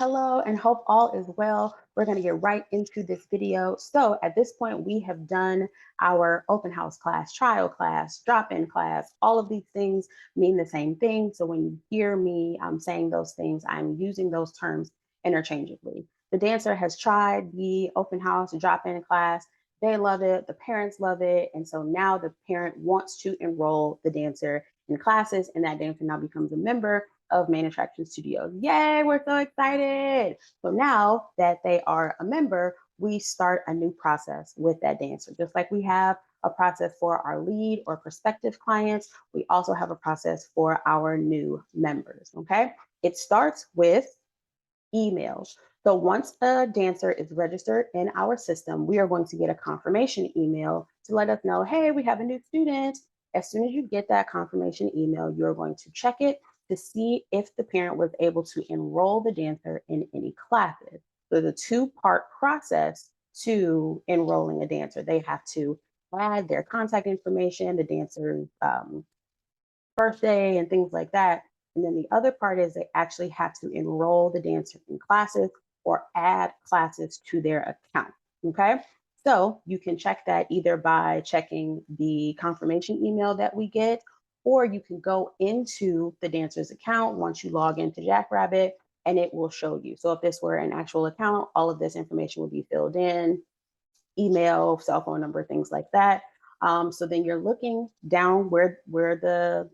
Hello and hope all is well. We're going to get right into this video. So at this point, we have done our open house class, trial class, drop-in class. All of these things mean the same thing. So when you hear me saying those things, I'm using those terms interchangeably. The dancer has tried the open house drop-in class. They love it. The parents love it. And so now the parent wants to enroll the dancer in classes, and that dancer now becomes a member of Main Attraction Studios. Yay, we're so excited. So now that they are a member, we start a new process with that dancer. Just like we have a process for our lead or prospective clients, we also have a process for our new members, okay? It starts with emails. So once a dancer is registered in our system, we are going to get a confirmation email to let us know, hey, we have a new student. As soon as you get that confirmation email, you're going to check it to see if the parent was able to enroll the dancer in any classes. So the two-part process to enrolling a dancer. They have to add their contact information, the dancer's birthday and things like that. And then the other part is they actually have to enroll the dancer in classes or add classes to their account, okay? So you can check that either by checking the confirmation email that we get, or you can go into the dancer's account once you log into Jackrabbit and it will show you. So if this were an actual account, all of this information would be filled in, email, cell phone number, things like that. So then you're looking down where the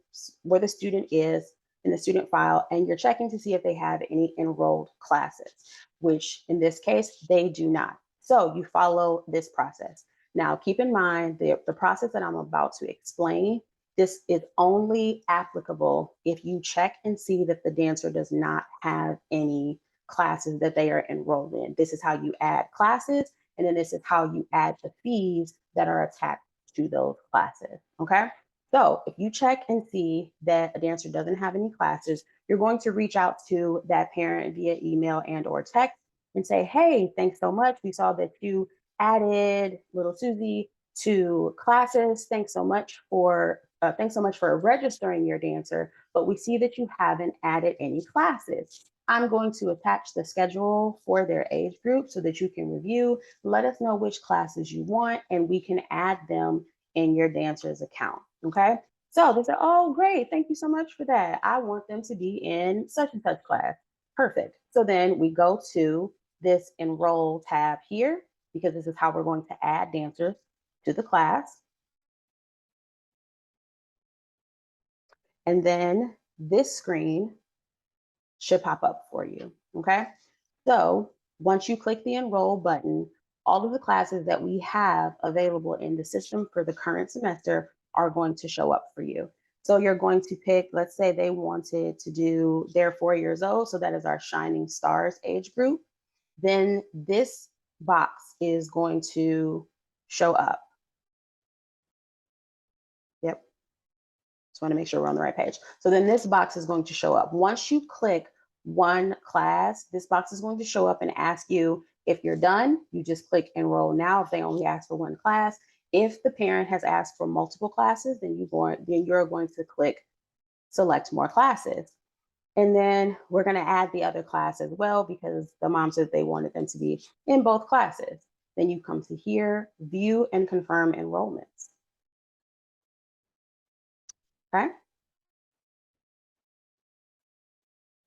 student is in the student file, and you're checking to see if they have any enrolled classes, which in this case, they do not. So you follow this process. Now, keep in mind the process that I'm about to explain, this is only applicable if you check and see that the dancer does not have any classes that they are enrolled in. This is how you add classes, and then this is how you add the fees that are attached to those classes, okay? So if you check and see that a dancer doesn't have any classes, you're going to reach out to that parent via email and or text and say, hey, thanks so much. We saw that you added little Susie to classes. Thanks so much for registering your dancer, but we see that you haven't added any classes. I'm going to attach the schedule for their age group so that you can review. Let us know which classes you want, and we can add them in your dancer's account, okay? So they said, oh, great, thank you so much for that. I want them to be in such and such class. Perfect. So then we go to this enroll tab here, because this is how we're going to add dancers to the class. And then this screen should pop up for you, okay? So once you click the enroll button, all of the classes that we have available in the system for the current semester are going to show up for you. So you're going to pick, let's say they wanted to do, they're 4 years old, so that is our Shining Stars age group. Then this box is going to show up. Yep. Just want to make sure we're on the right page. So then this box is going to show up. Once you click one class, this box is going to show up and ask you if you're done. You just click enroll now if they only ask for one class. If the parent has asked for multiple classes, then you're going to click select more classes. And then we're going to add the other class as well, because the mom said they wanted them to be in both classes. Then you come to here, view and confirm enrollments. Okay.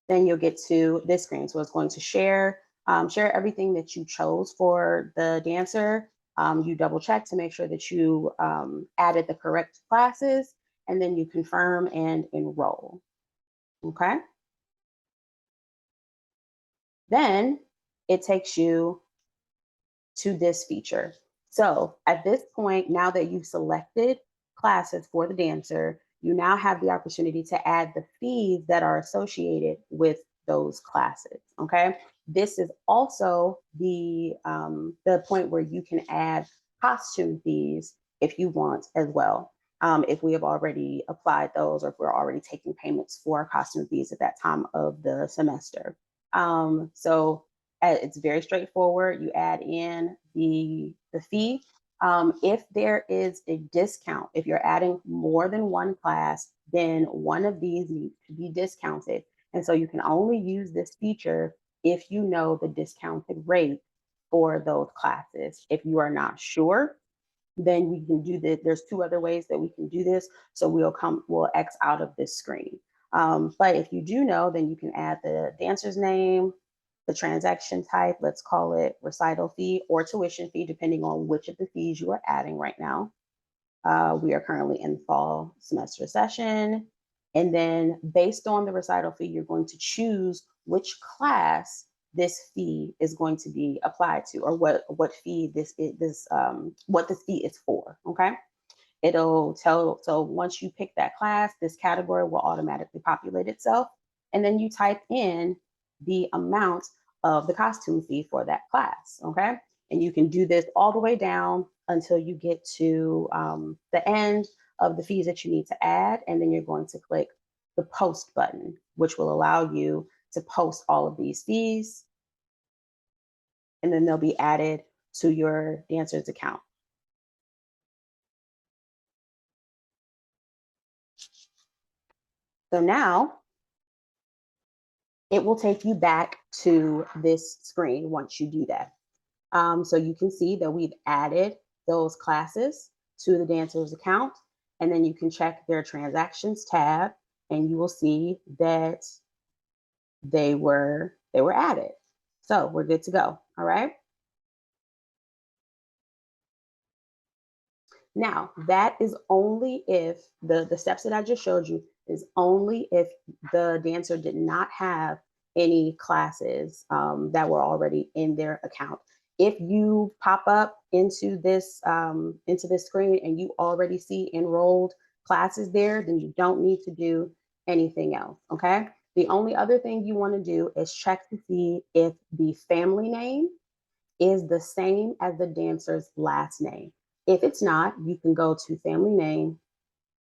Then you'll get to this screen. So it's going to share everything that you chose for the dancer. You double check to make sure that you added the correct classes, and then you confirm and enroll, okay? Then it takes you to this feature. So at this point, now that you've selected classes for the dancer, you now have the opportunity to add the fees that are associated with those classes, okay? This is also the point where you can add costume fees if you want as well. If we have already applied those, or if we're already taking payments for costume fees at that time of the semester. So it's very straightforward. You add in the fee. If there is a discount, if you're adding more than one class, then one of these needs to be discounted. And so you can only use this feature if you know the discounted rate for those classes. If you are not sure, then we can do this. There's two other ways that we can do this. So we'll X out of this screen. But if you do know, then you can add the dancer's name, the transaction type, let's call it recital fee or tuition fee, depending on which of the fees you are adding right now. We are currently in fall semester session. And then based on the recital fee, you're going to choose which class this fee is going to be applied to, or what fee what this fee is for. Okay. It'll tell, so once you pick that class, this category will automatically populate itself. And then you type in the amount of the costume fee for that class. Okay. And you can do this all the way down until you get to the end of the fees that you need to add. And then you're going to click the post button, which will allow you to post all of these fees. And then they'll be added to your dancer's account. So now it will take you back to this screen once you do that. So you can see that we've added those classes to the dancer's account, and then you can check their transactions tab, and you will see that they were added. So we're good to go. All right. Now, that is only if the steps that I just showed you is only if the dancer did not have any classes that were already in their account. If you pop up into this screen and you already see enrolled classes there, then you don't need to do anything else, okay? The only other thing you want to do is check to see if the family name is the same as the dancer's last name. If it's not, you can go to family name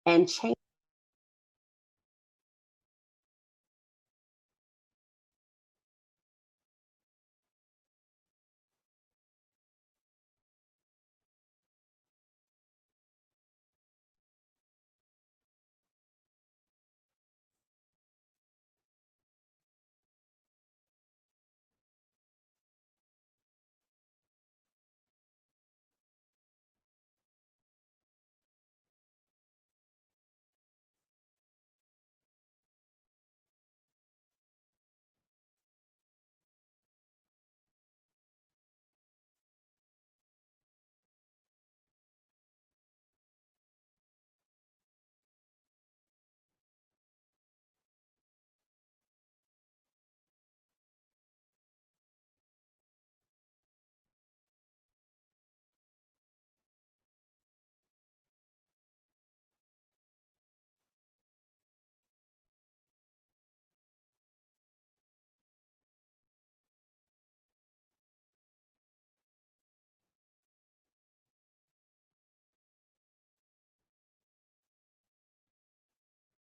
and change